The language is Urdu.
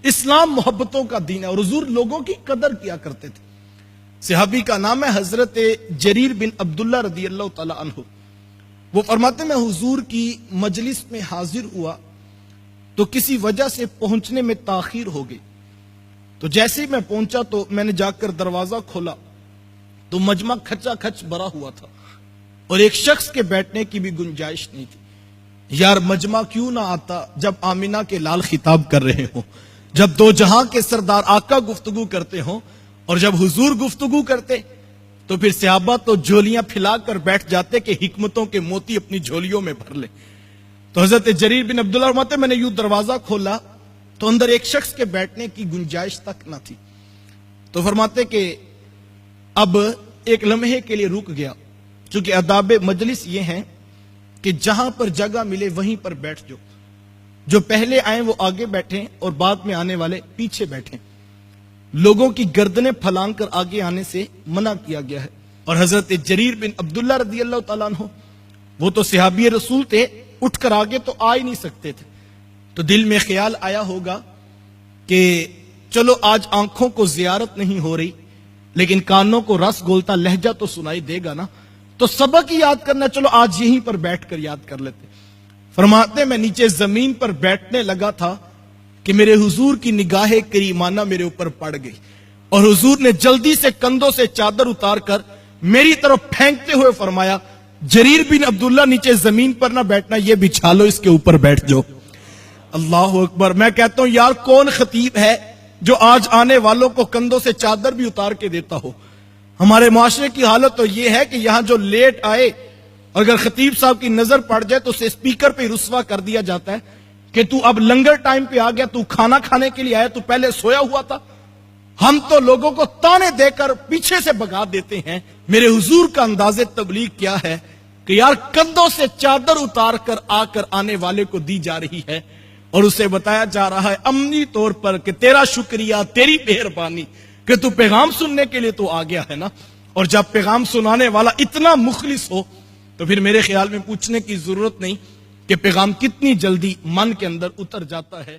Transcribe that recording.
اسلام محبتوں کا دین ہے اور حضور لوگوں کی قدر کیا کرتے تھے۔ صحابی کا نام ہے حضرت جریر بن عبداللہ رضی اللہ تعالی عنہ۔ وہ فرماتے میں حضور کی مجلس میں حاضر ہوا تو کسی وجہ سے پہنچنے میں تاخیر ہو گئی، تو جیسے ہی میں پہنچا تو میں نے جا کر دروازہ کھولا تو مجمع کھچا کھچ بھرا ہوا تھا اور ایک شخص کے بیٹھنے کی بھی گنجائش نہیں تھی۔ یار مجمع کیوں نہ آتا جب آمینہ کے لال خطاب کر رہے ہوں، جب دو جہاں کے سردار آقا گفتگو کرتے ہوں، اور جب حضور گفتگو کرتے تو پھر صحابہ تو جھولیاں پھیلا کر بیٹھ جاتے کہ حکمتوں کے موتی اپنی جھولیوں میں بھر لیں۔ تو حضرت جریر بن عبداللہ فرماتے میں نے یوں دروازہ کھولا تو اندر ایک شخص کے بیٹھنے کی گنجائش تک نہ تھی، تو فرماتے کہ اب ایک لمحے کے لیے رک گیا، چونکہ آداب مجلس یہ ہیں کہ جہاں پر جگہ ملے وہیں پر بیٹھ جاؤ، جو پہلے آئیں وہ آگے بیٹھیں اور بعد میں آنے والے پیچھے بیٹھیں، لوگوں کی گردنیں پھلانگ کر آگے آنے سے منع کیا گیا ہے۔ اور حضرت جریر بن عبداللہ رضی اللہ تعالیٰ عنہ وہ تو صحابی رسول تھے، اٹھ کر آگے تو آ ہی نہیں سکتے تھے، تو دل میں خیال آیا ہوگا کہ چلو آج آنکھوں کو زیارت نہیں ہو رہی لیکن کانوں کو رس گولتا لہجہ تو سنائی دے گا نا، تو سبق ہی یاد کرنا، چلو آج یہیں پر بیٹھ کر یاد کر لیتے۔ فرماتے میں نیچے زمین پر بیٹھنے لگا تھا کہ میرے حضور کی نگاہ کریمانہ میرے اوپر پڑ گئی اور حضور نے جلدی سے کندھوں سے چادر اتار کر میری طرف پھینکتے ہوئے فرمایا، جریر بن عبداللہ نیچے زمین پر نہ بیٹھنا، یہ بچھا لو، اس کے اوپر بیٹھ جاؤ۔ اللہ اکبر۔ میں کہتا ہوں یار کون خطیب ہے جو آج آنے والوں کو کندھوں سے چادر بھی اتار کے دیتا ہو؟ ہمارے معاشرے کی حالت تو یہ ہے کہ یہاں جو لیٹ آئے اگر خطیب صاحب کی نظر پڑ جائے تو اسے اسپیکر پہ رسوا کر دیا جاتا ہے کہ تو اب لنگر ٹائم پہ آ گیا، تو کھانا کھانے کے لیے آیا، تو پہلے سویا ہوا تھا۔ ہم تو لوگوں کو تانے دے کر پیچھے سے بھگا دیتے ہیں۔ میرے حضور کا انداز تبلیغ کیا ہے کہ یار کندھوں سے چادر اتار کر آ کر آنے والے کو دی جا رہی ہے اور اسے بتایا جا رہا ہے عملی طور پر کہ تیرا شکریہ، تیری مہربانی کہ تو پیغام سننے کے لیے تو آ گیا ہے نا۔ اور جب پیغام سنانے والا اتنا مخلص ہو تو پھر میرے خیال میں پوچھنے کی ضرورت نہیں کہ پیغام کتنی جلدی من کے اندر اتر جاتا ہے۔